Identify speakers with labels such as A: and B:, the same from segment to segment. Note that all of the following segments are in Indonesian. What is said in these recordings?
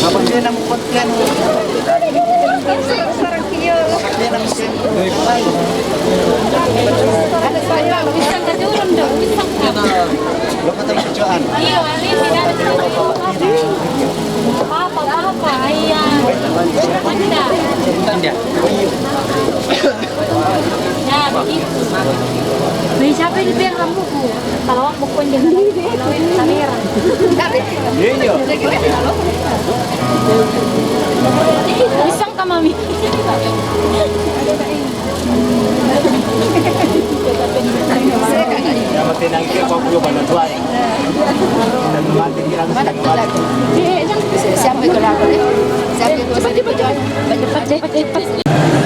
A: Kapag sila ng pagkan Ada saya bisa kejurun dong, bisa.
B: Lo ketemu kerjaan.
A: Iya, ini tidak ada apa-apa, iya. Anda. Ya, begitu. Beli siapa ini biar rambutku? Kalau aku pun jangan kamera.
B: Iya.
A: Isang ka, Mami.
B: Yang matinang ke kau belum ada tuan. Dan mati kirang sedang mati.
A: Siapa itu aku deh? Siapa itu? Cepat.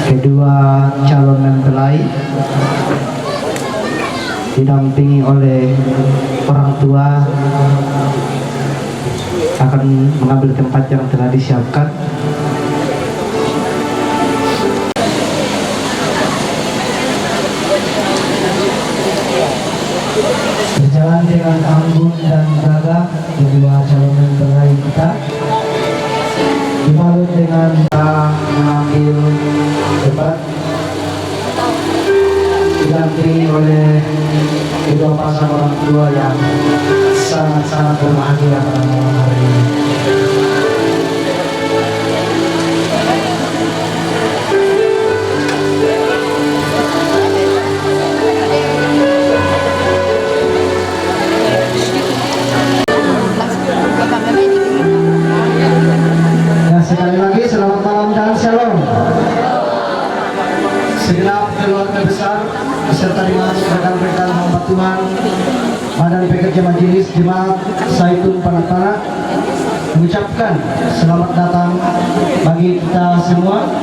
C: Kedua calon mempelai didampingi oleh orang tua akan mengambil tempat yang telah disiapkan. Berjalan dengan anggun dan gagah kedua calon mempelai kita dibalut dengan mengambil tempat didampingi oleh kedua pasang orang tua yang sangat-sangat berbahagia pada malam hari ini. Ya, sekali lagi selamat malam dan shalom. Segenap keluarga besar beserta dengan rekan-rekan hamba Tuhan, Badan Pekerja Majelis Jemaat Zaitun Panak-Panak mengucapkan selamat datang bagi kita semua,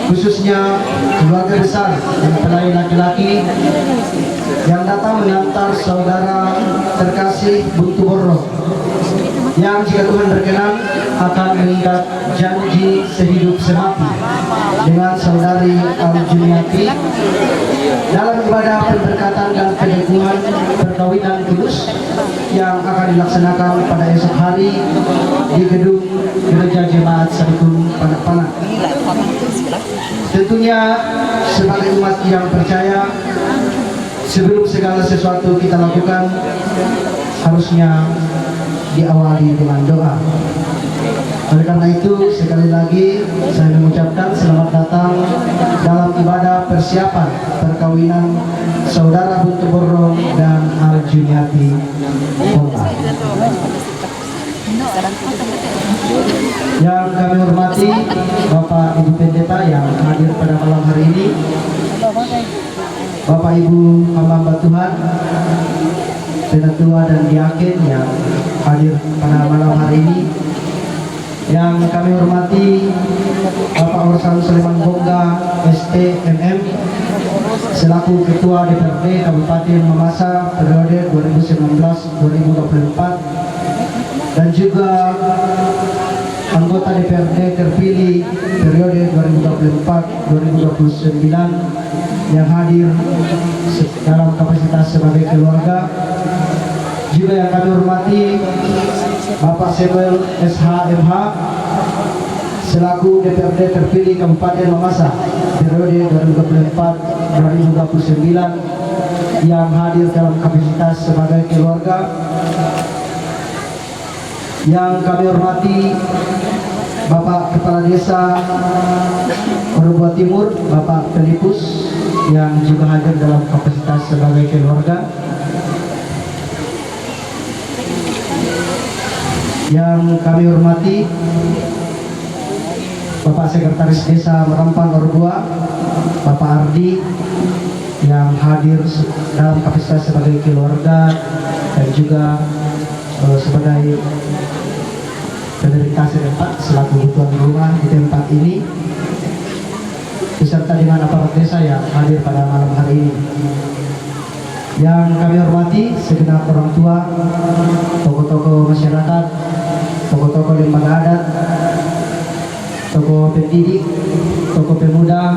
C: khususnya keluarga besar mempelai laki-laki yang datang mengantar saudara terkasih Buntu Borro yang jika Tuhan berkenan akan mengikat janji sehidup semati dengan saudari Al-Juniati dalam ibadah pemberkatan dan peneguhan perkawinan kudus yang akan dilaksanakan pada esok hari di gedung Gereja Jemaat Zaitun Panak-Panak. Tentunya sebagai umat yang percaya, sebelum segala sesuatu kita lakukan harusnya diawali dengan doa. Oleh karena itu, sekali lagi saya mengucapkan selamat datang dalam ibadah persiapan perkawinan saudara Buntu Borro dan Al-Juniati Kota. Yang kami hormati Bapak Ibu Pendeta yang hadir pada malam hari ini, Bapak Ibu hamba Tuhan, Penatua dan Diaken yang hadir pada malam hari ini, yang kami hormati Bapak Orsan Suleman Bongga STMM selaku Ketua DPRD Kabupaten Mamasa periode 2019-2024 dan juga anggota DPRD terpilih periode 2024-2029 yang hadir dalam kapasitas sebagai keluarga. Juga yang kami hormati Bapak Samuel SHMH selaku DPRD terpilih Kabupaten Mamasa periode 2024-2029 yang hadir dalam kapasitas sebagai keluarga. Yang kami hormati Bapak Kepala Desa Orobua Timur, Bapak Pelipus yang juga hadir dalam kapasitas sebagai keluarga. Yang kami hormati Bapak Sekretaris Desa Merampang Orobua, Bapak Ardi yang hadir dalam kapasitas sebagai keluarga dan juga sebagai penderita setempat selaku tuan rumah di tempat ini, beserta dengan aparat desa yang hadir pada malam hari ini. Yang kami hormati segenap orang tua, tokoh-tokoh masyarakat, tokoh-tokoh lembaga adat, tokoh pendidik, tokoh pemuda,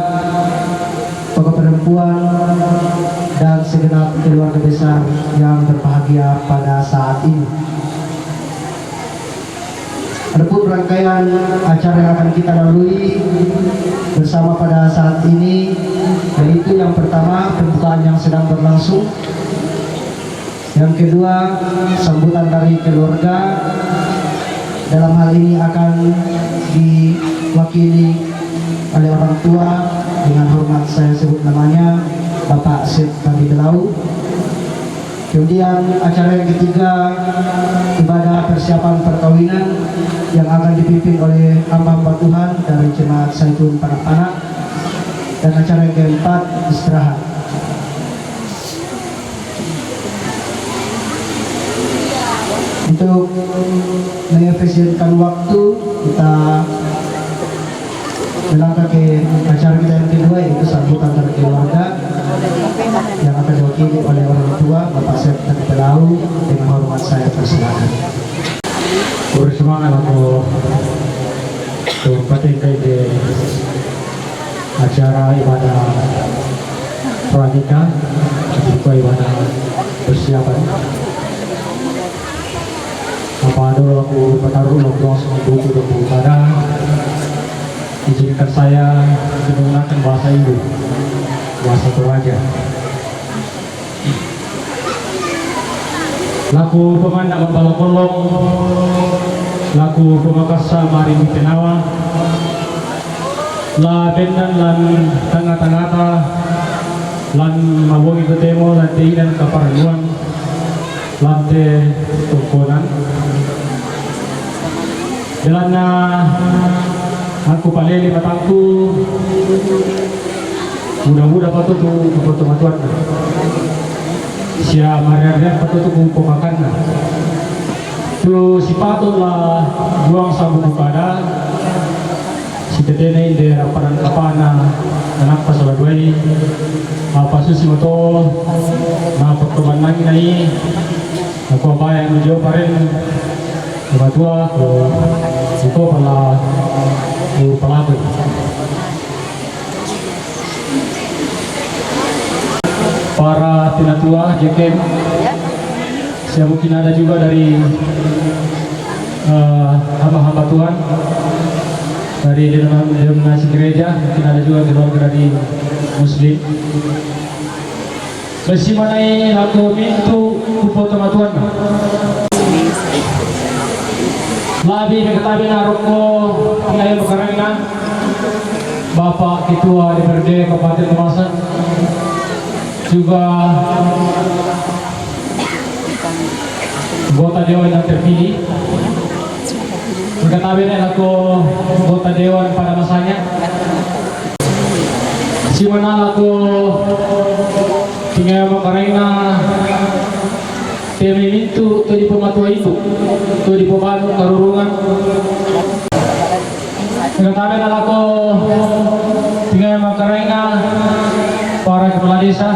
C: tokoh perempuan, dan segenap keluarga besar yang berbahagia pada saat ini. Adapun rangkaian acara yang akan kita lalui bersama pada Yang kedua, sambutan dari keluarga. Dalam hal ini akan diwakili oleh orang tua, dengan hormat saya sebut namanya Bapak Syed Badi Belau. Kemudian acara yang ketiga, ibadah persiapan perkawinan yang akan dipimpin oleh hamba-hamba Tuhan dari Jemaat Zaitun Panak-Panak. Dan acara yang keempat, istirahat. Untuk mengefisienkan waktu, kita melangkah ke acara kita yang kedua, yaitu sambutan dari keluarga yang akan diwakili oleh orang tua Bapak Syed Badi Belau. Dengan hormat saya persilakan.
D: Bersemangat aku pakai di acara ibadah pranikah, juga ibadah persiapan. Apa dulu aku penaruh lombong buku pada izinkan saya menggunakan bahasa Ibu, bahasa Toraja. Laku pemandang balakolong, laku pemakasa mari mitenawa, la bendan lan tengah-tengah lan mawongi ketemo lan teinan kaparluan lante tungkonan. Jalannya aku paleli matangku, mudah-mudah patutu kepertemuan siya mariarnya patutu kumpakan tu si patutlah buang sabu pada si tetene inde raparan kapana anak pasaladwai apa susi moto na pertemuan lagi nai aku apa yang menjauh paren kebatua itu pala pelaku. Para tinatua JKM, saya mungkin ada juga dari hamba-hamba Tuhan dari denominasi gereja, mungkin ada juga keluarga dari Muslim. Besi manai aku mintu kupo teman Tuhan. Labi ketabi naroko ngayon karena Bapak Ketua DPRD Kabupaten Pemasan, juga anggota dewan yang terpilih. Ketabi aku anggota dewan pada masanya. Si mana aku tinggal makarena temi mintu tu di pematua itu, tu di pembantu karurungan. Ketabi aku tinggal makarena para kepala desa.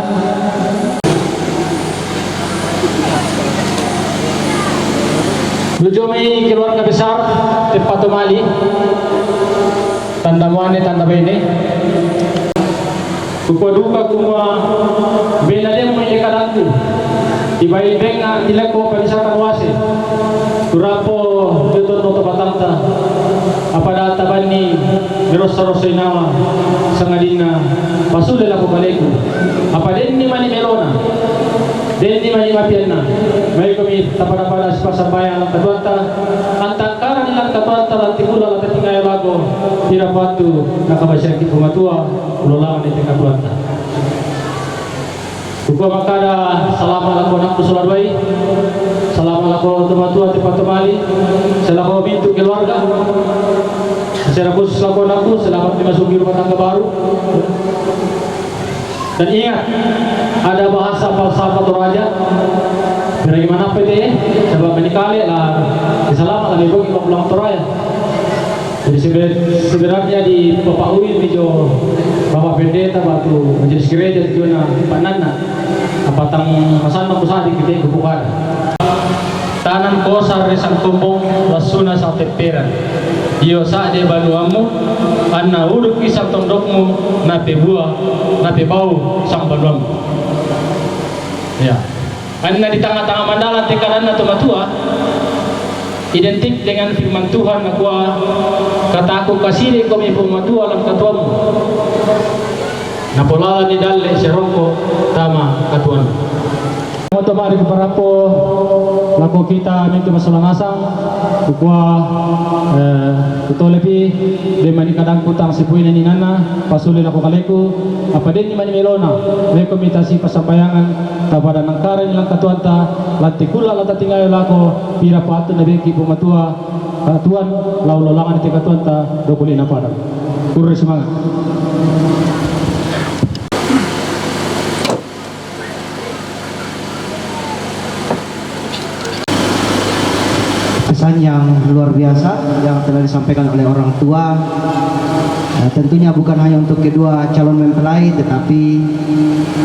D: Lujumai keluarga besar tempat Mali, tanda muane tanda bene. Kupaduka kuma bela dia menyekarangku. Ibai benga ilako palisata wase. Turapo betul noto batanta. Apa data bani merosa-rosa inawa sangadina pasule la kubaleku. Apa denni mani melona. Denni mani mapianna. Mai kami tapada-pada sepasambaya lang katuanta. Antangkara nilang katuanta lang tikula lang tatingay lago. Tira patu nakabasya ki pumatua ulolawan ni katuanta. Buka makada salama lako nak sularwai, salama lako tumatua tepat temali, selako pintu keluarga, secara khusus lako naku selamat dimasuki rumah tangga baru. Dan ingat, ada bahasa falsafah Toraja. Bagaimana PT? Coba menikali lah, diselamat lebih bagi pulang Toraja. Jadi sebenarnya di Bapak Uin Bijo Bapak Pendeta batu majelis gereja itu na Pak Nana apa tang masana pusadi kita kebukaan tanam kosar resang tumbong lasuna sa teperan iyo sa de baluamu anna uduk isang tondokmu na pebua na pebau sang baluamu ya anna di tengah-tengah mandala tekanan atau matua identik dengan firman Tuhan akuah kataku kasih kami pematua alam katuamu napolala di dalle serongko tama katuan Untuk mari keparapo laku kita minta masalah ngasang kukua kuto lebih demani kadang kutang sipuin ini nana pasuli laku kaleku apa den ni melona rekomendasi pasampayangan tabada nangkaran ilang katuanta lanti kula lata tinggal laku pira patu nabi ki pematua tuan lau lolangan ti katuanta 25 padang kurus semangat.
C: Pesan yang luar biasa yang telah disampaikan oleh orang tua, tentunya bukan hanya untuk kedua calon mempelai, tetapi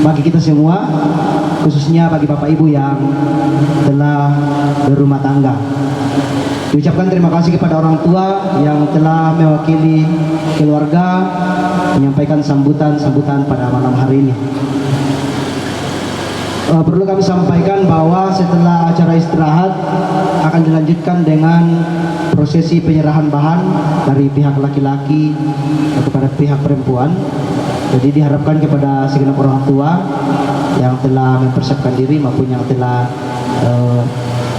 C: bagi kita semua, khususnya bagi bapak ibu yang telah berumah tangga. Diucapkan terima kasih kepada orang tua yang telah mewakili keluarga menyampaikan sambutan pada malam hari ini. Perlu kami sampaikan bahwa setelah acara istirahat akan dilanjutkan dengan prosesi penyerahan bahan dari pihak laki-laki kepada pihak perempuan. Jadi diharapkan kepada segenap orang tua yang telah mempersiapkan diri maupun yang telah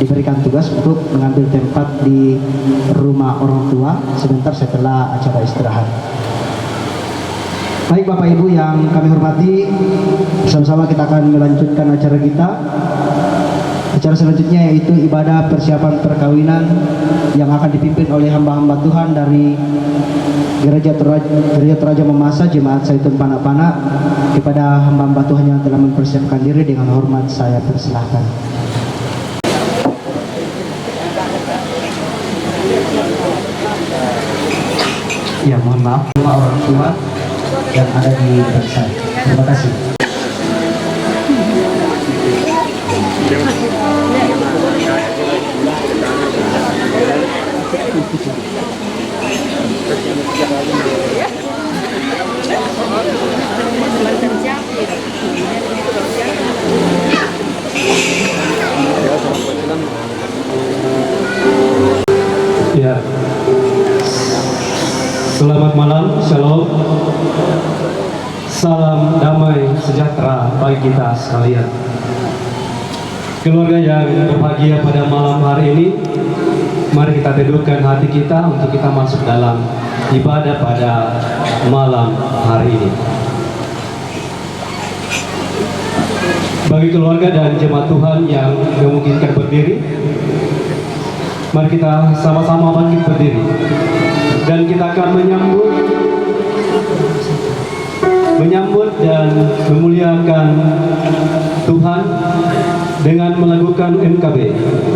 C: diberikan tugas untuk mengambil tempat di rumah orang tua sebentar setelah acara istirahat. Baik Bapak Ibu yang kami hormati, bersama-sama kita akan melanjutkan acara kita. Acara selanjutnya yaitu ibadah persiapan perkawinan yang akan dipimpin oleh hamba-hamba Tuhan dari Gereja Toraja Mamasa Jemaat Zaitun Panak-Panak. Kepada hamba-hamba Tuhan yang telah mempersiapkan diri, dengan hormat saya persilahkan. Ya, mohon maaf semua orang tua yang ada di barisan. Terima kasih.
E: Ya. Selamat malam, shalom. Salam damai sejahtera bagi kita sekalian. Keluarga yang berbahagia pada malam hari ini, mari kita teduhkan hati kita untuk kita masuk dalam ibadah pada malam hari ini. Bagi keluarga dan jemaat Tuhan yang memungkinkan berdiri, mari kita sama-sama bangkit berdiri. Dan kita akan menyambut dan memuliakan Tuhan dengan melakukan MKB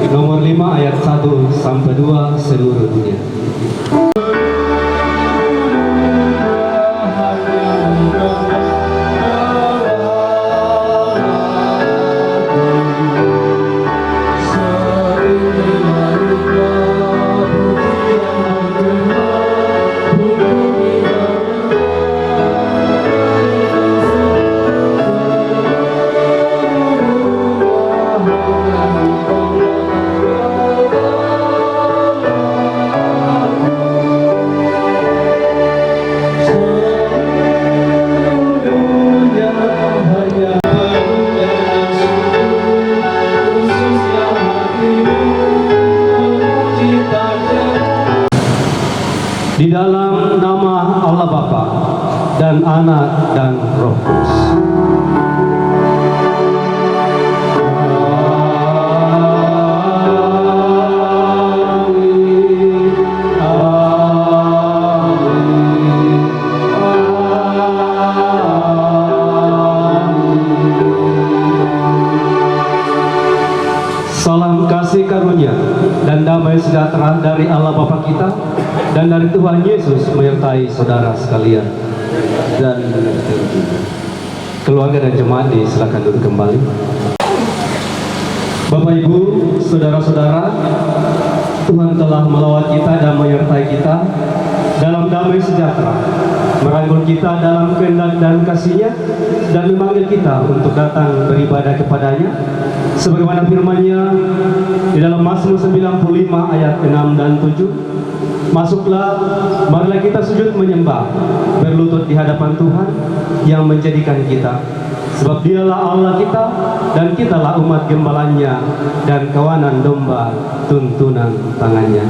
E: nomor 5 ayat 1 sampai 2 seluruh dunia. Di dalam nama Allah Bapa dan Anak dan Roh Kudus. Salam kasih karunia dan damai sejahtera dari Allah Bapa kita dan dari Tuhan Yesus menyertai saudara sekalian. Dan keluarga dan jemaat silakan duduk kembali. Bapak Ibu, saudara-saudara, Tuhan telah melawat kita dan menyertai kita dalam damai sejahtera, merangkul kita dalam kehendak dan kasih-Nya, dan memanggil kita untuk datang beribadah kepadanya sebagaimana firman-Nya di dalam Mazmur 95 ayat 6 dan 7. Masuklah, marilah kita sujud menyembah, berlutut di hadapan Tuhan yang menjadikan kita Sebab dialah Allah kita dan kitalah umat gembalanya dan kawanan domba tuntunan tangannya.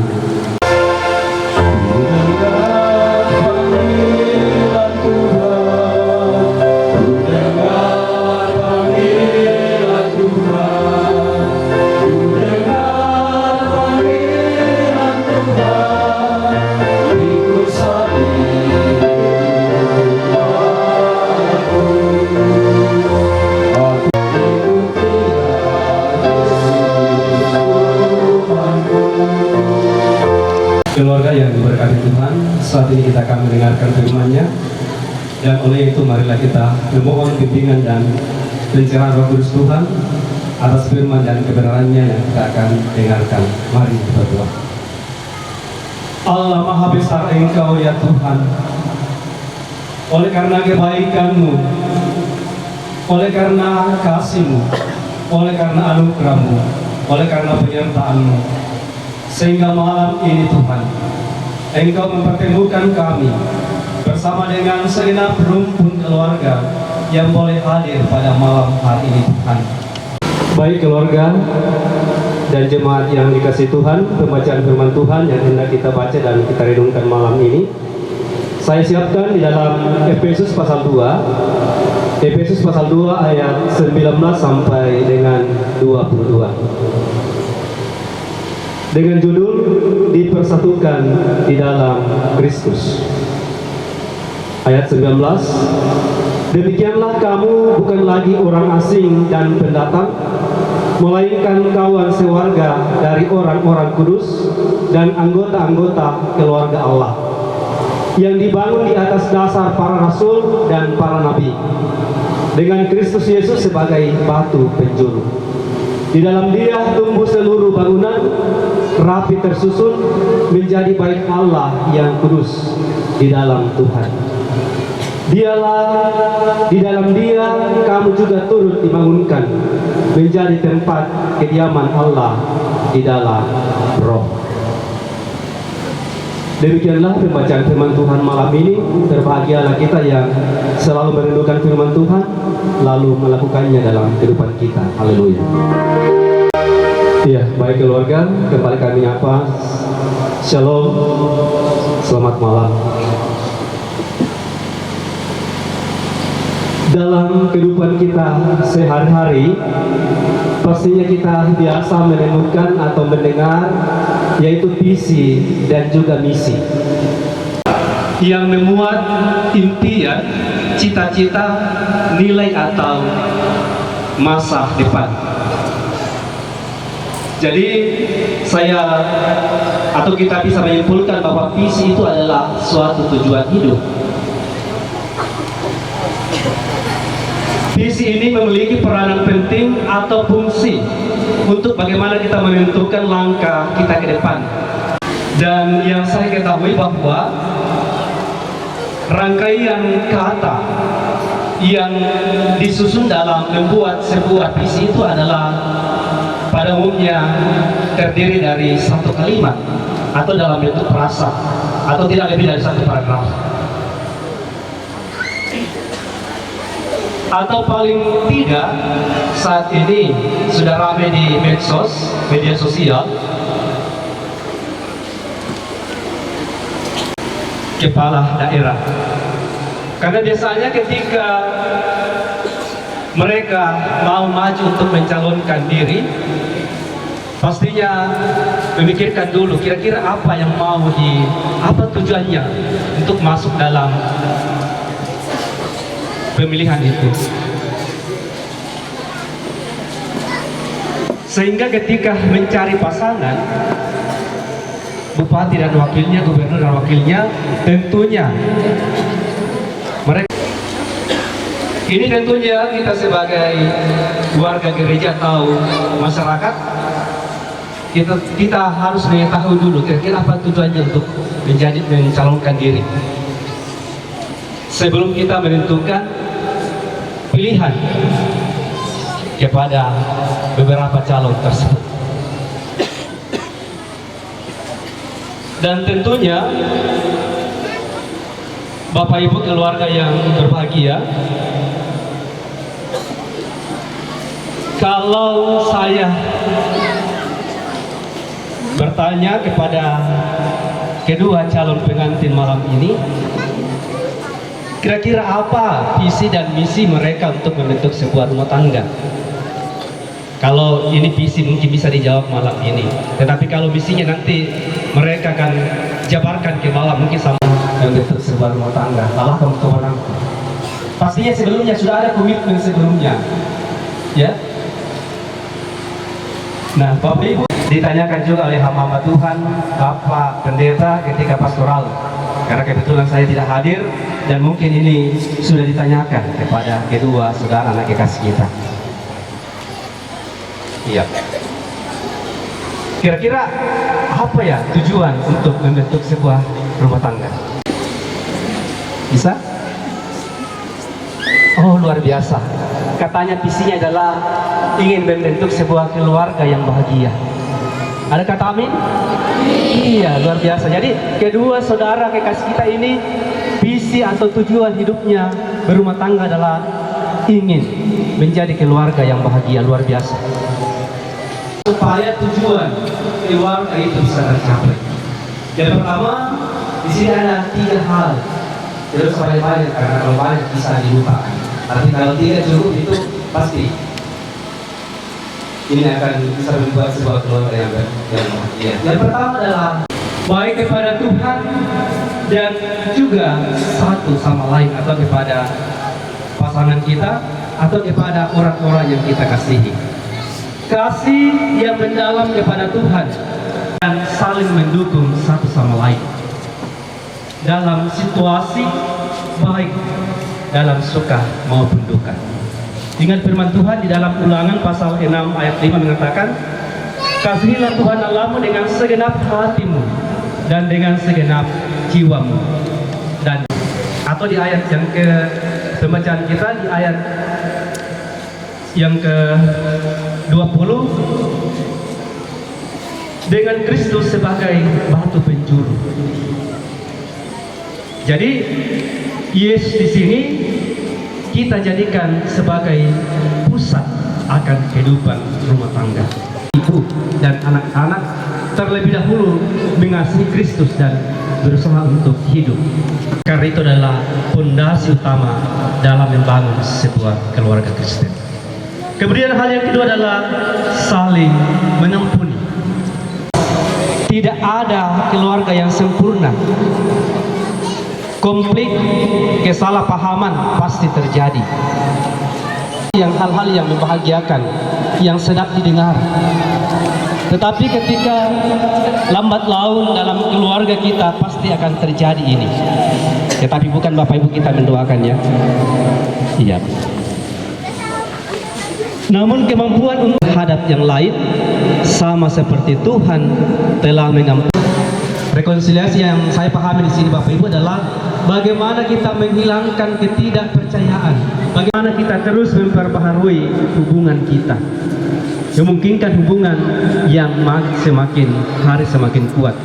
E: Keluarga yang diberkati Tuhan, saat ini kita akan mendengarkan firman-Nya, dan oleh itu marilah kita memohon bimbingan dan pencerahan Roh Kudus Tuhan atas firman dan kebenarannya yang kita akan dengarkan. Mari kita berdoa. Allah Maha Besar Engkau ya Tuhan, oleh karena kebaikan-Mu, oleh karena kasih-Mu, oleh karena anugerah-Mu, oleh karena penyertaan-Mu, sehingga malam ini Tuhan, Engkau mempertemukan kami bersama dengan segenap rumpun keluarga yang boleh hadir pada malam hari ini Tuhan. Baik keluarga dan jemaat yang dikasihi Tuhan, pembacaan firman Tuhan yang hendak kita baca dan kita renungkan malam ini, saya siapkan di dalam Efesus pasal 2, Efesus pasal 2 ayat 19 sampai dengan 22. Dengan judul dipersatukan di dalam Kristus. Ayat 19, demikianlah kamu bukan lagi orang asing dan pendatang, melainkan kawan sewarga dari orang-orang kudus dan anggota-anggota keluarga Allah, yang dibangun di atas dasar para rasul dan para nabi, dengan Kristus Yesus sebagai batu penjuru. Di dalam Dia tumbuh seluruh bangunan rapi tersusun menjadi bait Allah yang kudus di dalam Tuhan. Di dalam Dia kamu juga turut dibangunkan menjadi tempat kediaman Allah di dalam Roh. Demikianlah pembacaan firman Tuhan malam ini. Berbahagialah kita yang selalu merindukan firman Tuhan lalu melakukannya dalam kehidupan kita. Haleluya. Ya, baik keluarga, kembali kami nyapa. Shalom, selamat malam. Dalam kehidupan kita sehari-hari, pastinya kita biasa menemukan atau mendengar yaitu visi dan juga misi yang memuat impian, cita-cita, nilai atau masa depan. Jadi saya atau kita bisa menyimpulkan bahwa visi itu adalah suatu tujuan hidup. Visi ini memiliki peranan penting atau fungsi untuk bagaimana kita menentukan langkah kita ke depan. Dan yang saya ketahui bahwa rangkaian kata yang disusun dalam membuat sebuah visi itu adalah pada umumnya terdiri dari satu kalimat atau dalam bentuk frasa atau tidak lebih dari satu paragraf. Atau paling tidak saat ini sudah ramai di media sosial, kepala daerah. Karena biasanya ketika mereka mau maju untuk mencalonkan diri, pastinya memikirkan dulu kira-kira apa yang apa tujuannya untuk masuk dalam pemilihan itu. Sehingga ketika mencari pasangan, bupati dan wakilnya, gubernur dan wakilnya, tentunya mereka ini tentunya kita sebagai warga gereja atau masyarakat, kita harus mengetahui dulu kira-kira apa tujuannya untuk mencalonkan diri sebelum kita menentukan pilihan kepada beberapa calon tersebut. Dan tentunya Bapak Ibu keluarga yang berbahagia, Kalau saya bertanya kepada kedua calon pengantin malam ini, kira-kira apa visi dan misi mereka untuk membentuk sebuah rumah tangga? Kalau ini visi mungkin bisa dijawab malam ini, tetapi kalau misinya nanti mereka akan jabarkan ke bawah mungkin sama membentuk sebuah rumah tangga. Allah kemenangan. Pastinya sebelumnya sudah ada komitmen sebelumnya, ya. Nah, Bapak Ibu ditanyakan juga oleh hamba Tuhan, Bapak Pendeta ketika pastoral, karena kebetulan saya tidak hadir dan mungkin ini sudah ditanyakan kepada kedua saudara anak kekasih kita. Iya. Kira-kira apa ya tujuan untuk membentuk sebuah rumah tangga? Bisa? Oh, luar biasa. Katanya visinya adalah ingin membentuk sebuah keluarga yang bahagia. Ada kata amin? Iya, luar biasa. Jadi kedua saudara kekasih kita ini visi atau tujuan hidupnya berumah tangga adalah ingin menjadi keluarga yang bahagia. Luar biasa. Supaya tujuan keluarga itu bisa tercapai. Yang pertama, di sini ada 3 hal. Tidak usah banyak-banyak karena kalau banyak bisa dilupakan. Tapi kalau 3 cukup itu pasti ini akan bisa membuat sebuah keluarga yang bahagia. Yang pertama adalah baik kepada Tuhan dan juga satu sama lain, atau kepada pasangan kita atau kepada orang-orang yang kita kasihi. Kasih yang mendalam kepada Tuhan dan saling mendukung satu sama lain dalam situasi baik, dalam suka maupun duka. Ingat firman Tuhan di dalam Ulangan pasal 6 ayat 5 mengatakan, kasihilah Tuhan Allahmu dengan segenap hatimu dan dengan segenap jiwamu. Dan atau di ayat yang ke pembacaan kita di ayat yang ke 20, dengan Kristus sebagai batu penjuru. Jadi Yesus di sini kita jadikan sebagai pusat akan kehidupan rumah tangga. Ibu dan anak-anak terlebih dahulu mengasihi Kristus dan berusaha untuk hidup. Karena itu adalah fondasi utama dalam membangun sebuah keluarga Kristen. Kemudian hal yang kedua adalah saling mengampuni. Tidak ada keluarga yang sempurna. Konflik, kesalahpahaman pasti terjadi. Yang hal-hal yang membahagiakan, yang sedap didengar. Tetapi ketika lambat laun dalam keluarga kita pasti akan terjadi ini. Tetapi bukan Bapak Ibu kita mendoakannya. Iya. Namun kemampuan untuk menghadap yang lain sama seperti Tuhan telah mengampuni. Rekonsiliasi yang saya pahami di sini Bapak Ibu adalah bagaimana kita menghilangkan ketidakpercayaan, bagaimana kita terus memperbaharui hubungan kita, memungkinkan hubungan yang semakin hari semakin kuat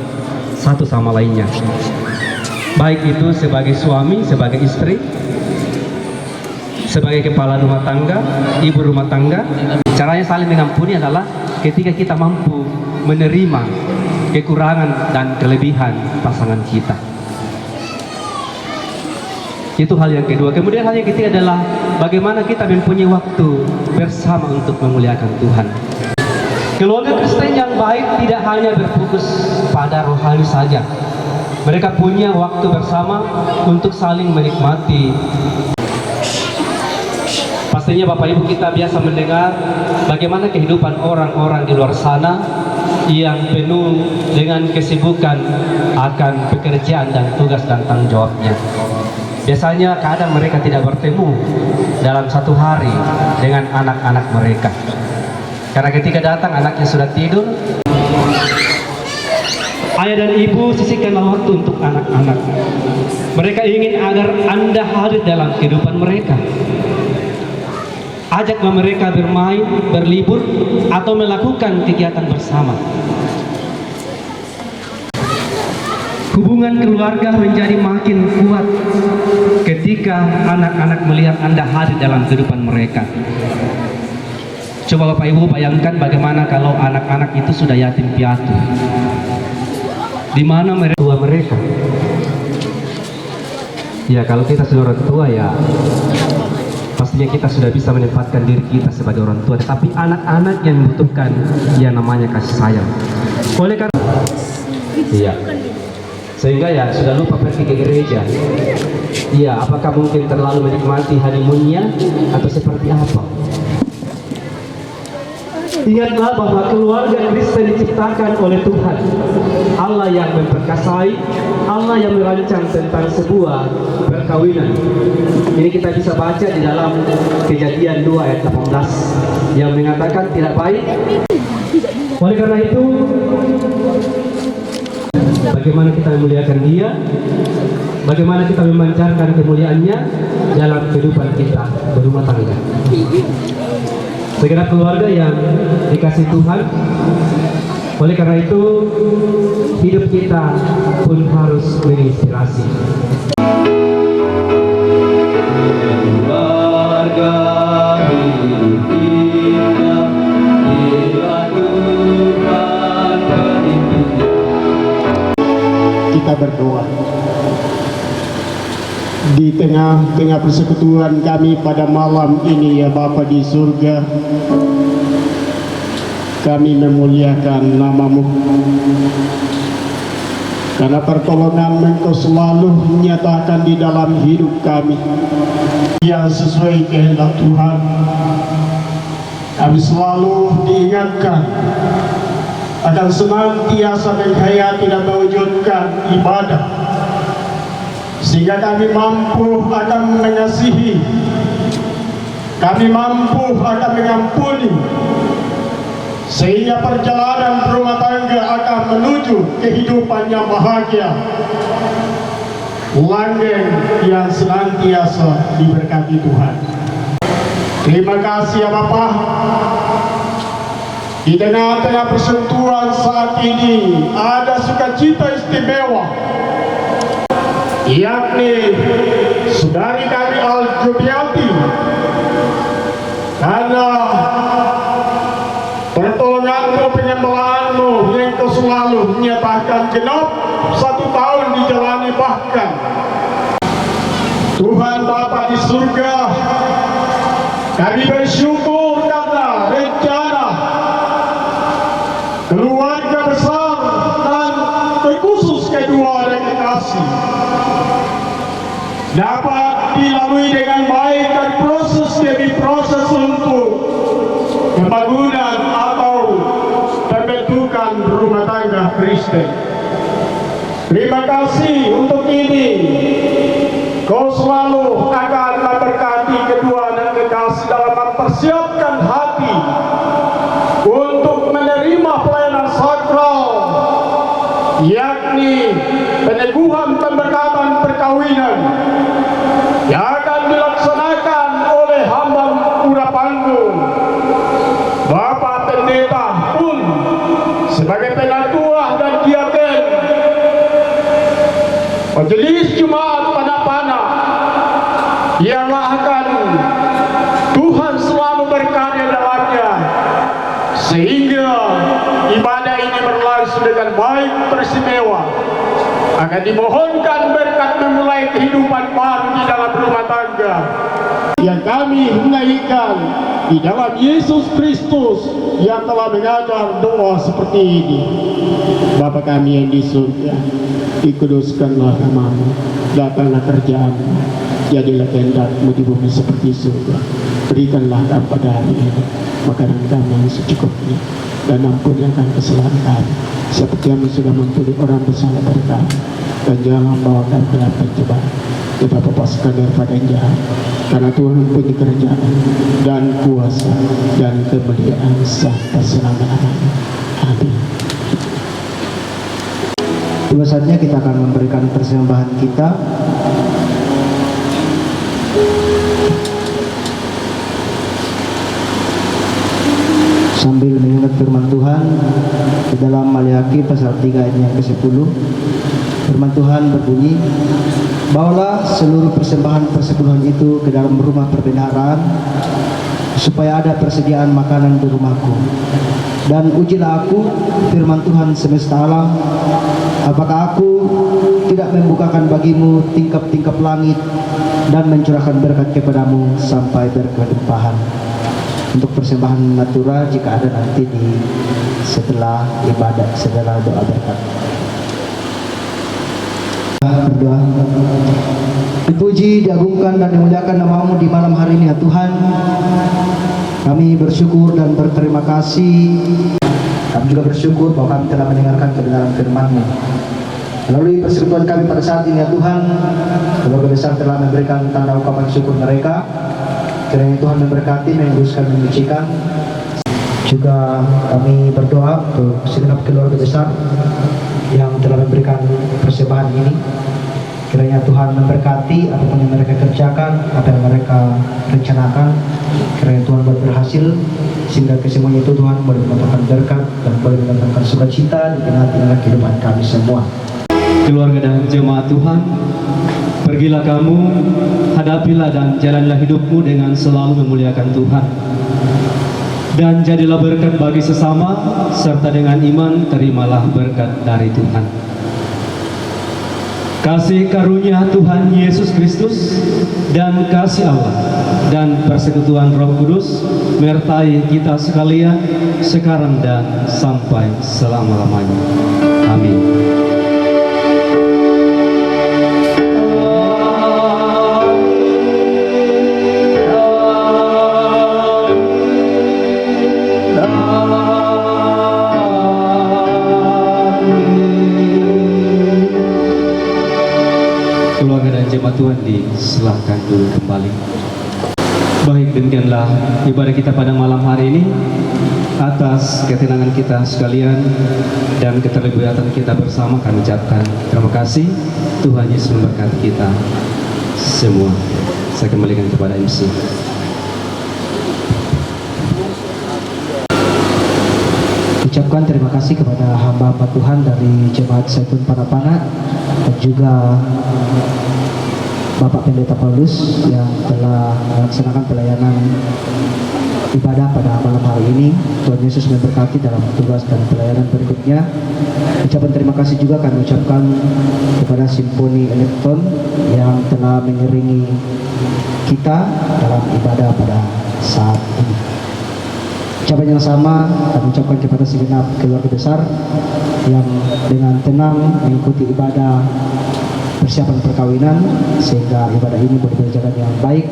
E: satu sama lainnya, baik itu sebagai suami, sebagai istri, sebagai kepala rumah tangga, ibu rumah tangga. Caranya saling mengampuni adalah ketika kita mampu menerima kekurangan dan kelebihan pasangan kita. Itu hal yang kedua. Kemudian hal yang ketiga adalah bagaimana kita mempunyai waktu bersama untuk memuliakan Tuhan. Keluarga Kristen yang baik tidak hanya berfokus pada rohani saja. Mereka punya waktu bersama untuk saling menikmati. Pastinya Bapak Ibu kita biasa mendengar bagaimana kehidupan orang-orang di luar sana yang penuh dengan kesibukan akan pekerjaan dan tugas dan tanggung jawabnya. Biasanya kadang mereka tidak bertemu dalam satu hari dengan anak-anak mereka. Karena ketika datang anaknya sudah tidur, ayah dan ibu sisihkanlah waktu untuk anak-anak. Mereka ingin agar Anda hadir dalam kehidupan mereka. Ajak mereka bermain, berlibur, atau melakukan kegiatan bersama. Hubungan keluarga menjadi makin kuat ketika anak-anak melihat Anda hadir dalam kehidupan mereka. Coba Bapak Ibu bayangkan bagaimana kalau anak-anak itu sudah yatim piatu. Di mana mereka? Ya kalau kita sudah orang tua ya pastinya kita sudah bisa menempatkan diri kita sebagai orang tua. Tetapi anak-anak yang membutuhkan yang namanya kasih sayang. Oleh karena iya, sehingga ya sudah lupa pergi ke gereja. Iya, apakah mungkin terlalu menikmati honeymoonnya atau seperti apa? Ingatlah bahwa keluarga Kristen diciptakan oleh Tuhan, Allah yang memperkasai, Allah yang merancang tentang sebuah perkawinan. Ini kita bisa baca di dalam Kejadian 2 ayat 18 yang mengatakan tidak baik. Oleh karena itu, bagaimana kita memuliakan Dia, bagaimana kita memancarkan kemuliaannya dalam kehidupan kita berumah tangga. Segenap keluarga yang dikasih Tuhan, oleh karena itu hidup kita pun harus menginspirasi. Keluarga hidup kita, bila Tuhan berlindung.
F: Kita berdoa di tengah-tengah persekutuan kami pada malam ini, ya Bapa di surga, kami memuliakan nama-Mu karena pertolongan Engkau selalu menyatakan di dalam hidup kami yang sesuai kehendak Tuhan. Kami selalu diingatkan akan senantiasa menghayati dan mewujudkan ibadah, sehingga kami mampu akan mengasihi, kami mampu akan mengampuni, sehingga perjalanan berumah tangga akan menuju kehidupan yang bahagia, langgeng yang senantiasa diberkati Tuhan. Terima kasih ya Bapa. Di tengah-tengah persentuhan saat ini ada sukacita istimewa, yakni saudari kami Al-Jubiati, karena pertolongan-Mu, penyembelahan-Mu yang Kau selalu menyatakan genap 1 tahun dijalani. Bahkan Tuhan Bapa di surga, kami bersyukur karena rencana keluarga besar dan terkhusus kedua orang kekasih dapat dilalui dengan baik, dan proses demi proses untuk pembangunan atau pembentukan rumah tangga Kristen. Terima kasih untuk ini. Kau selalu akan memberkati kedua dan kekasih dalam mempersiapkan hati untuk menerima pelayanan sakral, yakni peneguhan pemberkatan perkawinan yang akan dilaksanakan oleh hamba Pura Panggung, Bapak Pendeta pun sebagai penatua dan diaken Majelis Jemaat Panapana, yang akan Tuhan selalu berkarya dalamnya, sehingga ibadah ini berlangsung dengan baik, teristimewa. Akan dimohonkan berkat memulai kehidupan baru di dalam rumah tangga yang kami menaikkan di dalam Yesus Kristus yang telah mengajar doa seperti ini. Bapa kami yang di surga, dikuduskanlah nama-Mu, datanglah kerjaan-Mu, jadilah kehendak-Mu di bumi seperti surga. Berikanlah kami pada hari ini makanan kami yang secukupnya, dan ampunilah kesalahan kami seperti yang sudah mengampuni orang bersalah pada kami, dan jangan bawa kami ke dalam pencobaan, tetapi lepaskan daripada yang jahat, karena Tuhan mempunyai kerajaan dan kuasa dan kemuliaan sampai selama-lamanya. Amin.
C: Tiba saatnya kita akan memberikan persembahan kita. Sambil mengingat firman Tuhan di dalam Maliaki pasal 3 ayat yang ke-10. Firman Tuhan berbunyi, bawalah seluruh persembahan persepuluhan itu ke dalam rumah perbendaharaan, supaya ada persediaan makanan di rumahku. Dan ujilah aku, firman Tuhan semesta alam, apakah aku tidak membukakan bagimu tingkap-tingkap langit dan mencurahkan berkat kepadamu sampai berkelimpahan. Untuk persembahan natura jika ada nanti di setelah ibadah, setelah doa berkat. Berdoa. Dipuji, diagungkan dan dimuliakan nama-Mu di malam hari ini ya Tuhan. Kami bersyukur dan berterima kasih. Kami juga bersyukur bahwa kami telah mendengarkan kebenaran firman-Mu. Melalui persekutuan kami pada saat ini ya Tuhan, keluarga besar telah memberikan tanda ungkapan syukur mereka. Kiranya Tuhan memberkati, menguduskan, menyucikan. Juga kami berdoa untuk segenap keluarga besar yang telah memberikan persembahan ini. Kiranya Tuhan memberkati apapun yang mereka kerjakan, apa yang mereka rencanakan. Kiranya Tuhan buat berhasil, sehingga kesemuanya itu Tuhan boleh mendatangkan berkat dan boleh mendatangkan sukacita di tengah-tengah kehidupan kami semua.
E: Keluarga dan jemaat Tuhan, pergilah kamu, hadapilah dan jalanlah hidupmu dengan selalu memuliakan Tuhan. Dan jadilah berkat bagi sesama, serta dengan iman terimalah berkat dari Tuhan. Kasih karunia Tuhan Yesus Kristus dan kasih Allah dan persekutuan Roh Kudus menyertai kita sekalian sekarang dan sampai selama-lamanya. Amin. Tuhan disilahkan dulu kembali. Baik, demikianlah ibadah kita pada malam hari ini. Atas ketenangan kita sekalian dan keterlibatan kita bersama kami ucapkan terima kasih. Tuhan Yesus memberkati kita semua. Saya kembalikan kepada MC.
C: Ucapkan terima kasih kepada hamba-hamba Tuhan dari Jemaat Zaitun Panapana dan juga Bapak Pendeta Paulus yang telah melaksanakan pelayanan ibadah pada malam hari ini. Tuhan Yesus memberkati dalam tugas dan pelayanan berikutnya. Ucapan terima kasih juga kami ucapkan kepada Simfoni Elektron yang telah mengiringi kita dalam ibadah pada saat ini. Ucapan yang sama kami ucapkan kepada segenap keluarga besar yang dengan tenang mengikuti ibadah persiapan perkawinan, sehingga ibadah ini boleh berjalan yang baik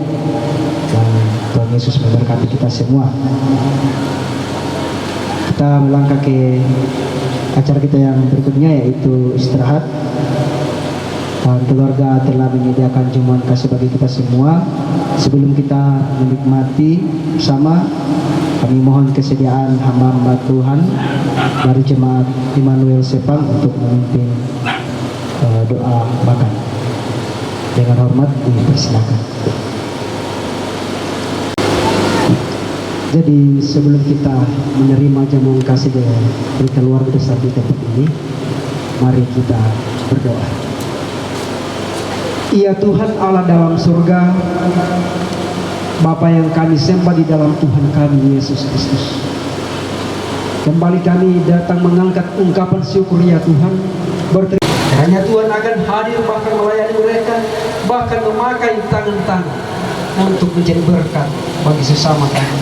C: dan Tuhan Yesus memberkati kita semua. Kita melangkah ke acara kita yang berikutnya, yaitu istirahat. Dan keluarga telah menyediakan jamuan kasih bagi kita semua. Sebelum kita menikmati bersama, kami mohon kesediaan hamba-hamba Tuhan dari Jemaat Immanuel Sepang untuk memimpin doa makan. Dengan hormat dipersilakan. Jadi sebelum kita menerima jamuan kasih dari keluarga besar di tempat ini, mari kita berdoa. Ya Tuhan Allah dalam surga, Bapa yang kami sembah di dalam Tuhan kami Yesus Kristus, kembali kami datang mengangkat ungkapan syukur ya Tuhan. Hanya Tuhan akan hadir bahkan melayani mereka, bahkan memakai tangan-tangan untuk menjadi berkat bagi sesama kami.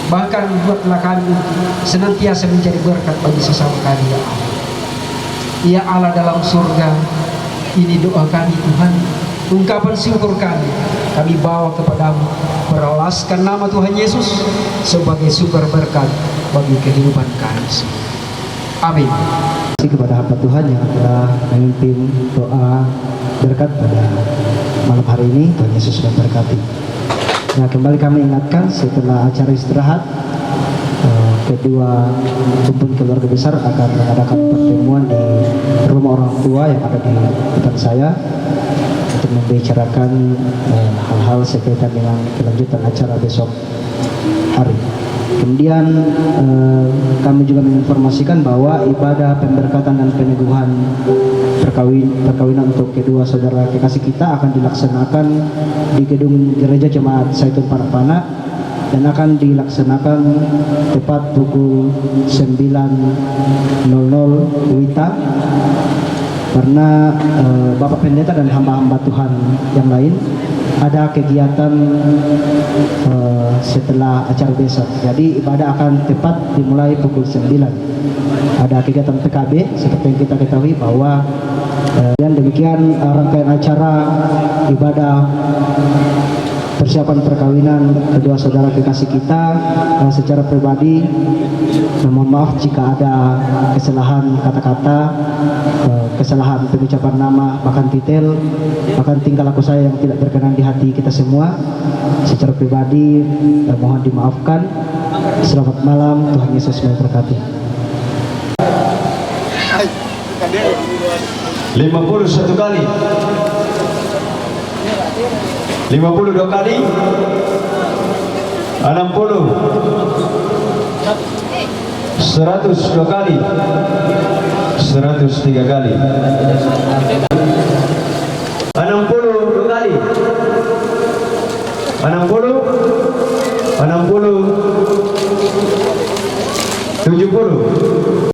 C: Bahkan buatlah kami senantiasa menjadi berkat bagi sesama kami ya Allah. Ya Allah dalam surga, ini doa kami Tuhan, ungkapan syukur kami bawa kepadamu, beralaskan nama Tuhan Yesus sebagai sumber berkat bagi kehidupan kami. Amin. Terima kasih kepada hamba Tuhan yang telah memimpin doa berkat pada malam hari ini. Tuhan Yesus memberkati. Nah, kembali kami ingatkan setelah acara istirahat, kedua kumpul keluarga besar akan mengadakan pertemuan di rumah orang tua yang ada di depan saya untuk membicarakan hal-hal sekaitan dengan kelanjutan acara besok hari. Kemudian kami juga menginformasikan bahwa ibadah pemberkatan dan peneguhan perkawinan untuk kedua saudara kekasih kita akan dilaksanakan di gedung gereja Jemaat Zaitun Panapana dan akan dilaksanakan tepat pukul 9.00 WITA, karena Bapak Pendeta dan hamba-hamba Tuhan yang lain ada kegiatan setelah acara besok. Jadi ibadah akan tepat dimulai pukul 9. Ada kegiatan PKB seperti yang kita ketahui bahwa dan demikian rangkaian acara ibadah persiapan perkawinan kedua saudara kekasih kita. Secara pribadi mohon maaf jika ada kesalahan kata-kata, kesalahan pengucapan nama, bahkan detail, bahkan tingkah laku saya yang tidak berkenan di hati kita semua. Secara pribadi mohon dimaafkan. Selamat malam, Tuhan Yesus memberkati.
E: 51 kali, 52 kali, 60, 102 kali, 103 kali, 62 kali, 60, 70.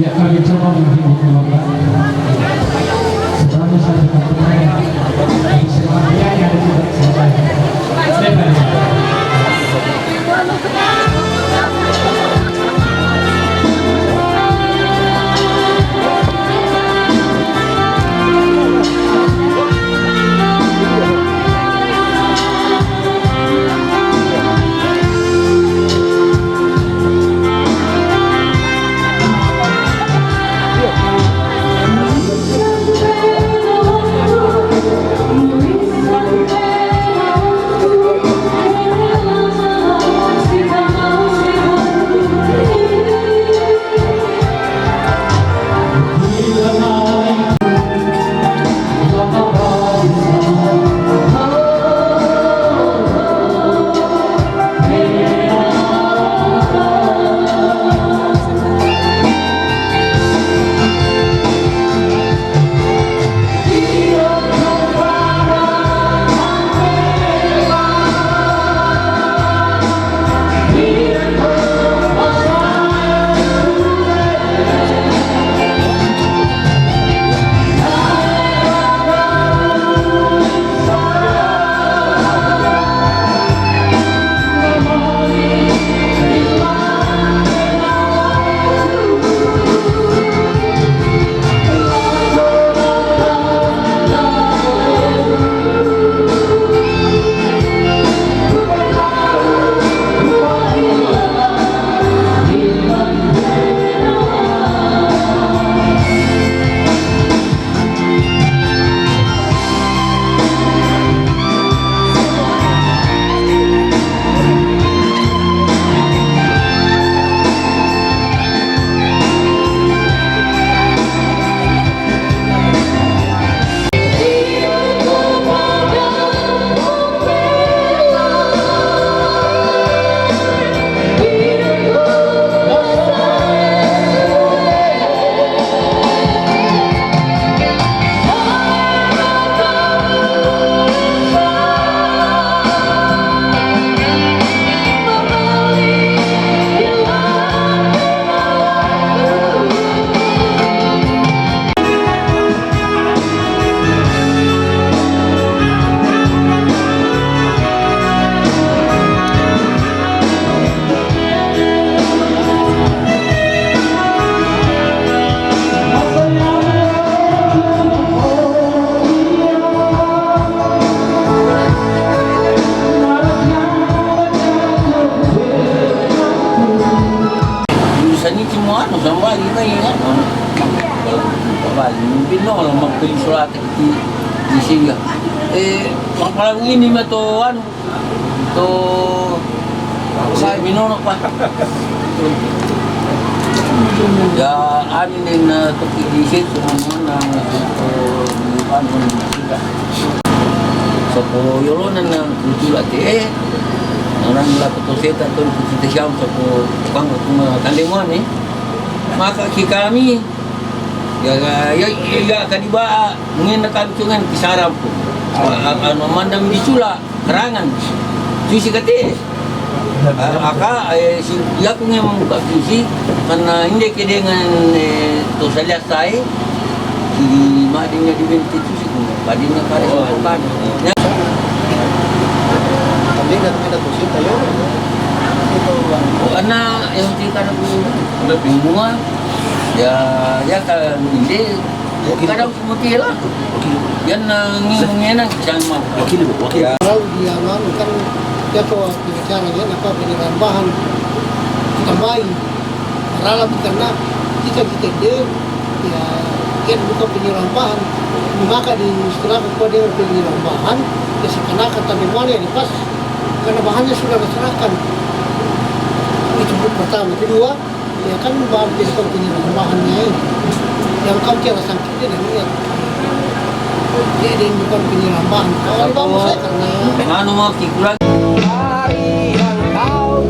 D: Ya, kami coba menghibur Bapak. Setelahnya saya akan bertanya. Semuanya yang ada tidak selesai.
G: penisolata di sini. Palang ini mah to anu to saya minono pa. Ya anin na to kidisik semua na anu juga. So po yolonan na kutula te orang la to seta to kita siam so po bang kuma kandemuan maka kami ya kadiba ngin nakabicungan kisaram po ano mandam dicula kerangan susi kate aka ya ko ngem buka susi karena hindi dengan to salasay si madinya di benti susi ko padinya kare kan
B: Kami ada tusi tayo. Ito
G: ana yung tika na po bunga ya ka hindi kadang kumutila yan ngingunginan sama
B: wakil.
H: Kalau dia lalu kan dia tuh bicara dia apa penilaian bahan kita bayi ralam karena kita dia ya kan bukan penilaian bahan maka di setelah kepada penilaian bahan ya seakan-akan tadi mana yang pas karena bahannya sudah diserahkan itu pertama. Kedua ya kan bahan jadi penilaian bahannya yang kau kira sakitnya dan lihat jadi bukan penilaian bahan kalau bahan saya karena
G: anu mau kikulan
H: hari yang kau